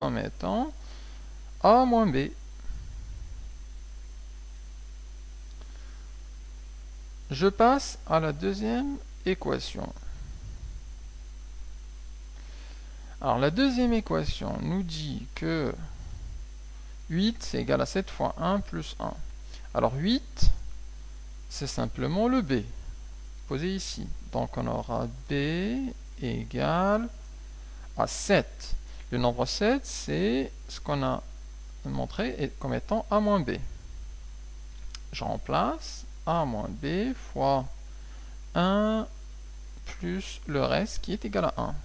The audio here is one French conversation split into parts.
comme étant A moins B. Je passe à la deuxième équation. Alors la deuxième équation nous dit que 8 c'est égal à 7 fois 1 plus 1. Alors 8 c'est simplement le B posé ici. Donc on aura B égale à 7. Le nombre 7 c'est ce qu'on a montré comme étant A moins B. Je remplace A moins B fois 1 plus le reste qui est égal à 1.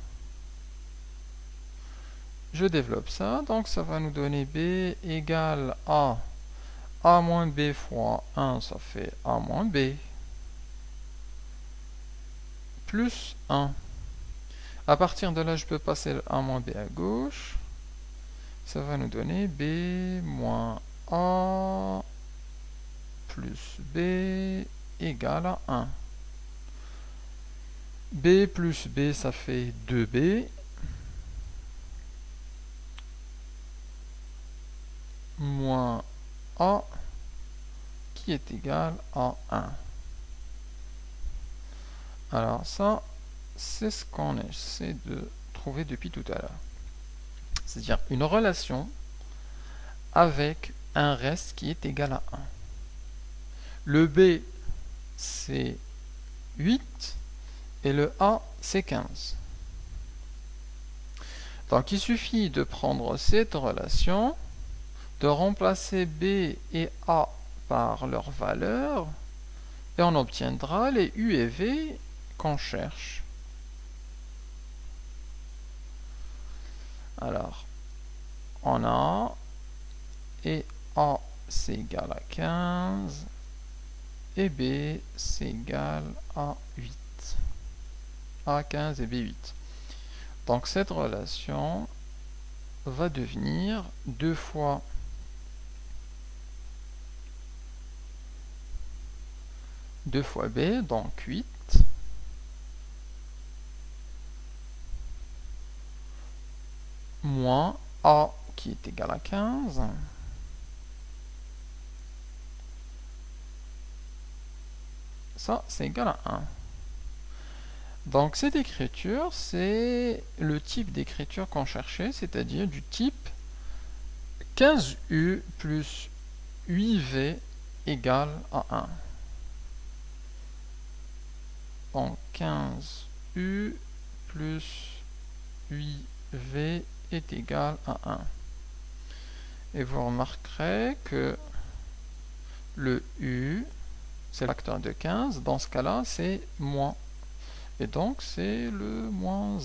Je développe ça, donc ça va nous donner B égale à A moins B fois 1, ça fait A moins B, plus 1. À partir de là, je peux passer le A moins B à gauche. Ça va nous donner B moins A plus B égale à 1. B plus B, ça fait 2B. Moins A qui est égal à 1. Alors ça, c'est ce qu'on essaie de trouver depuis tout à l'heure. C'est-à-dire une relation avec un reste qui est égal à 1. Le B, c'est 8 et le A, c'est 15. Donc il suffit de prendre cette relation, de remplacer B et A par leurs valeurs, et on obtiendra les U et V qu'on cherche. Alors, on a et A c'est égal à 15 et B c'est égal à 8. A 15 et B 8. Donc cette relation va devenir 2 fois B, donc 8, moins A qui est égal à 15, ça c'est égal à 1. Donc cette écriture, c'est le type d'écriture qu'on cherchait, c'est-à-dire du type 15U plus 8V égale à 1. Donc 15U plus 8V est égal à 1. Et vous remarquerez que le U, c'est le facteur de 15. Dans ce cas-là, c'est moins. Et donc, c'est le moins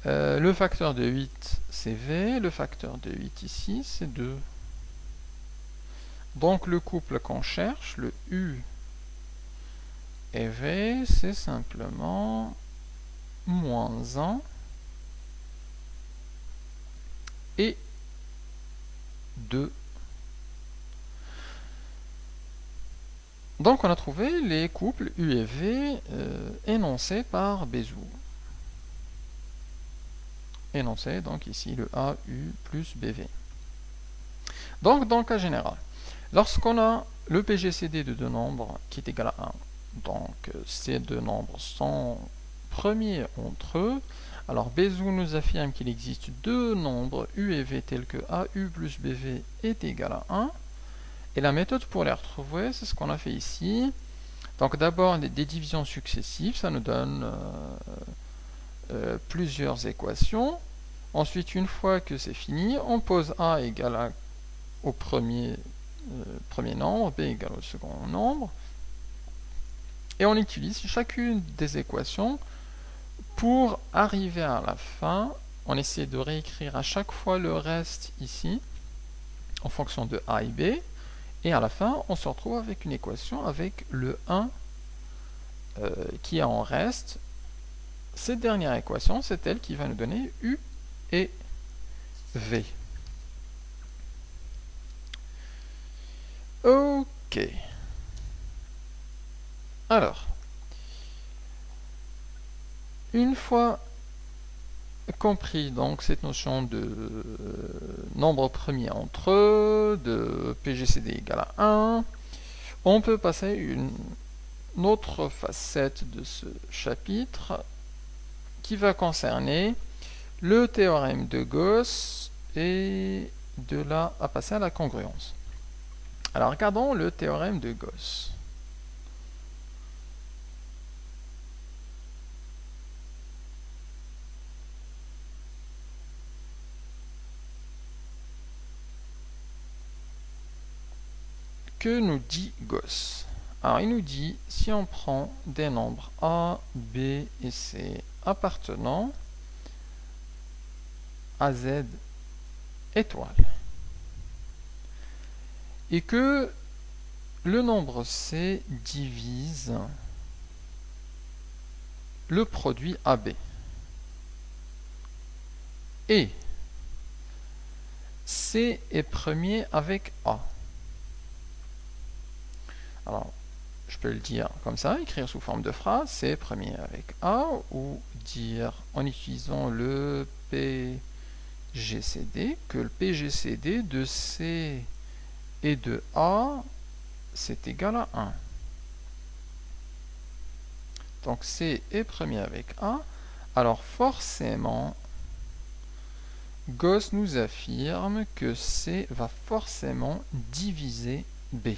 1. Le facteur de 8, c'est V. Le facteur de 8 ici, c'est 2. Donc, le couple qu'on cherche, le U et V, c'est simplement moins 1 et 2. Donc on a trouvé les couples U et V énoncés par Bézout. Énoncé donc ici le AU plus BV. Donc dans le cas général, lorsqu'on a le PGCD de deux nombres qui est égal à 1, donc ces deux nombres sont premiers entre eux, alors Bézout nous affirme qu'il existe deux nombres U et V tels que AU plus BV est égal à 1. Et la méthode pour les retrouver, c'est ce qu'on a fait ici. Donc d'abord des divisions successives, ça nous donne plusieurs équations. Ensuite, une fois que c'est fini, on pose A égale au premier nombre, B égale au second nombre. Et on utilise chacune des équations pour arriver à la fin. On essaie de réécrire à chaque fois le reste ici, en fonction de A et B. Et à la fin, on se retrouve avec une équation avec le 1 qui est en reste. Cette dernière équation, c'est elle qui va nous donner U et V. Ok. Alors, une fois compris donc cette notion de nombre premier entre eux, de PGCD égale à 1, on peut passer à une autre facette de ce chapitre qui va concerner le théorème de Gauss et de là à passer à la congruence. Alors regardons le théorème de Gauss. Que nous dit Gauss? Alors il nous dit, si on prend des nombres A, B et C appartenant à Z étoile, et que le nombre C divise le produit AB, et C est premier avec A. Alors, je peux le dire comme ça, écrire sous forme de phrase, C premier avec A, ou dire en utilisant le PGCD, que le PGCD de C et de A, c'est égal à 1. Donc C est premier avec A, alors forcément, Gauss nous affirme que C va forcément diviser B.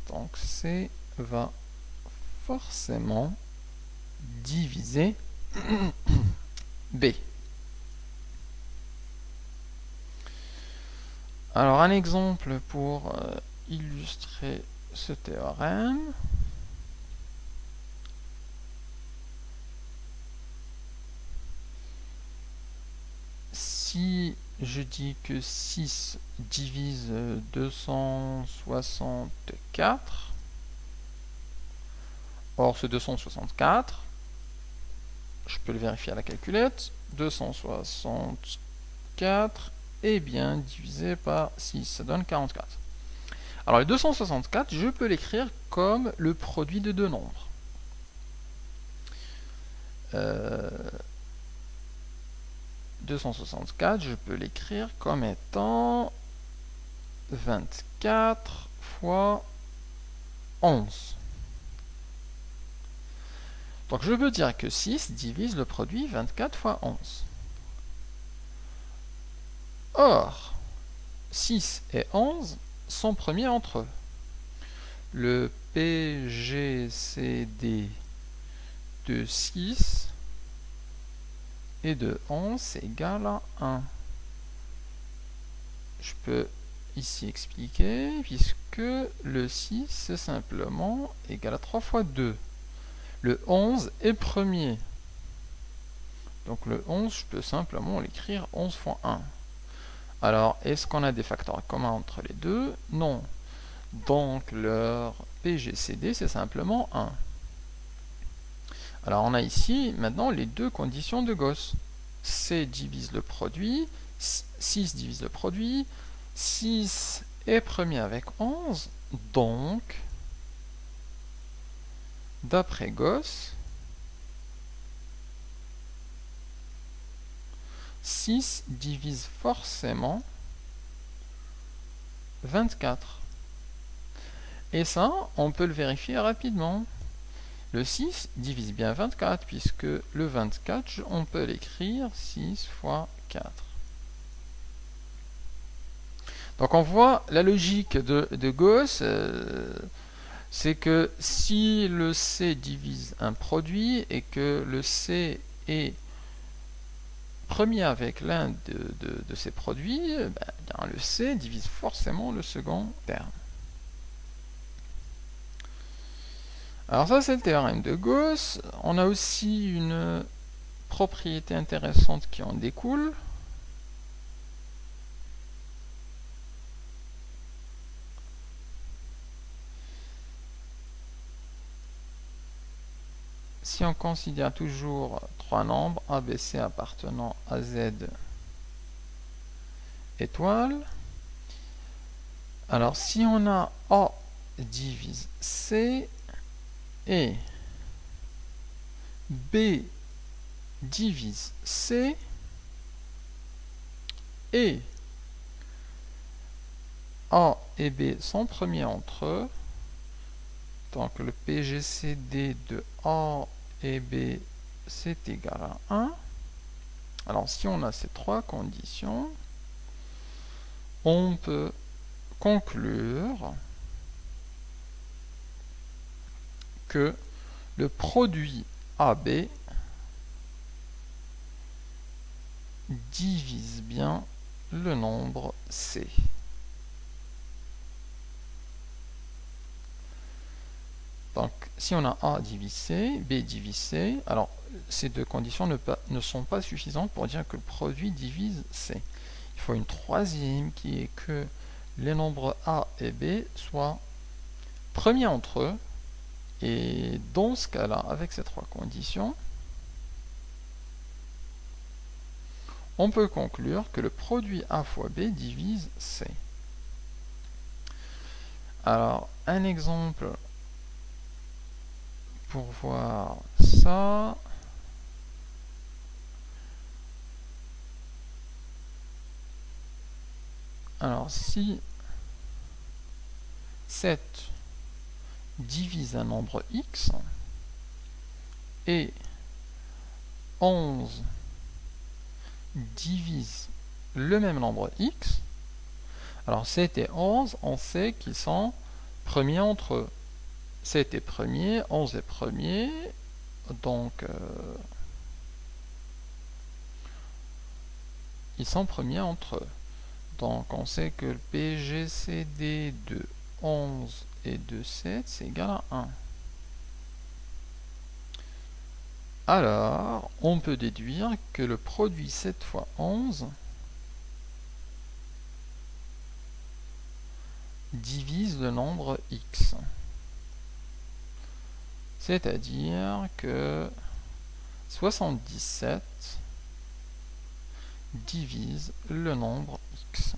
Donc C va forcément diviser B. Alors un exemple pour illustrer ce théorème. Si je dis que 6 divise 264, or ce 264, je peux le vérifier à la calculette, 264 est bien divisé par 6, ça donne 44. Alors le 264, je peux l'écrire comme le produit de deux nombres. 264, je peux l'écrire comme étant 24 fois 11. Donc je peux dire que 6 divise le produit 24 fois 11. Or, 6 et 11 sont premiers entre eux. Le PGCD de 6 et de 11 c'est égal à 1. Je peux ici expliquer, puisque le 6 c'est simplement égal à 3 fois 2. Le 11 est premier. Donc le 11, je peux simplement l'écrire 11 fois 1. Alors, est-ce qu'on a des facteurs communs entre les deux? Non. Donc leur PGCD c'est simplement 1. Alors on a ici maintenant les deux conditions de Gauss. C divise le produit, 6 divise le produit, 6 est premier avec 11, donc d'après Gauss, 6 divise forcément 24. Et ça, on peut le vérifier rapidement. Le 6 divise bien 24, puisque le 24, on peut l'écrire 6 fois 4. Donc on voit la logique de Gauss, c'est que si le C divise un produit et que le C est premier avec l'un de ces produits, bien, le C divise forcément le second terme. Alors ça c'est le théorème de Gauss. On a aussi une propriété intéressante qui en découle. Si on considère toujours trois nombres A, B, C appartenant à Z étoile, alors si on a A divise C et B divise C et A et B sont premiers entre eux. Donc le PGCD de A et B c'est égal à 1. Alors si on a ces trois conditions, on peut conclure que le produit AB divise bien le nombre C. Donc, si on a A divise C, B divise C, alors ces deux conditions ne sont pas suffisantes pour dire que le produit divise C. Il faut une troisième qui est que les nombres A et B soient premiers entre eux. Et dans ce cas-là, avec ces trois conditions, on peut conclure que le produit A fois B divise C. Alors, un exemple pour voir ça. Alors, si 7 divise un nombre x et 11 divise le même nombre x, alors 7 et 11, on sait qu'ils sont premiers entre eux. 7 est premier, 11 est premier, donc ils sont premiers entre eux. Donc on sait que le PGCD de 11 et de 7 c'est égal à 1. Alors, on peut déduire que le produit 7 fois 11 divise le nombre x. C'est-à-dire que 77 divise le nombre x.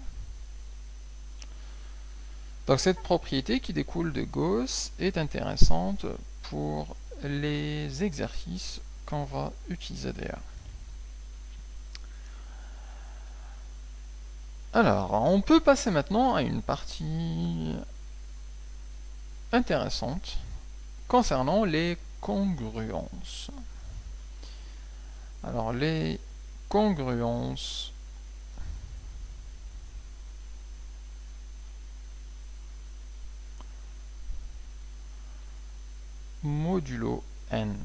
Donc cette propriété qui découle de Gauss est intéressante pour les exercices qu'on va utiliser d'ailleurs. Alors, on peut passer maintenant à une partie intéressante concernant les congruences. Alors, les congruences modulo n.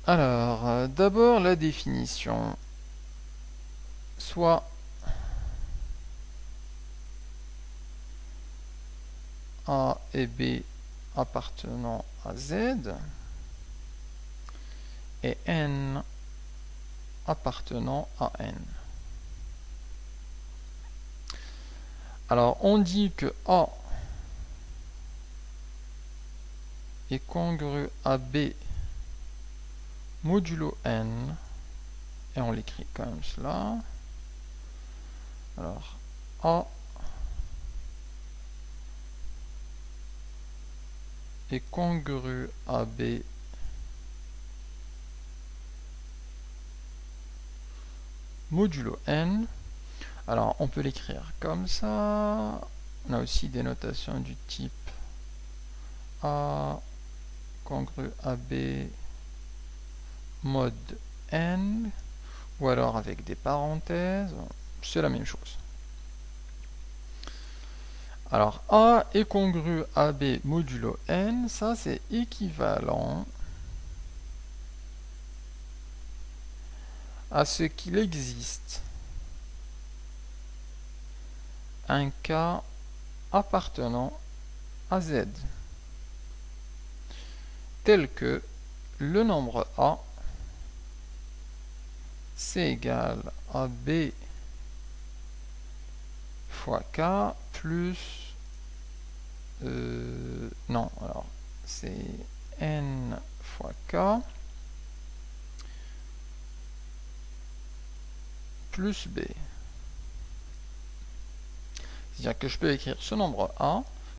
Alors, d'abord la définition. Soit A et B appartenant à Z et N appartenant à N. Alors, on dit que A est congru à B modulo N, et on l'écrit comme cela. Alors, A est congru à B modulo N. Alors, on peut l'écrire comme ça. On a aussi des notations du type A congru à B mod N, ou alors avec des parenthèses, c'est la même chose. Alors, A est congru à B modulo N, ça c'est équivalent à ce qu'il existe un cas appartenant à Z, tel que le nombre A c'est égal à B fois K plus non, alors c'est N fois K plus B. C'est-à-dire que je peux écrire ce nombre A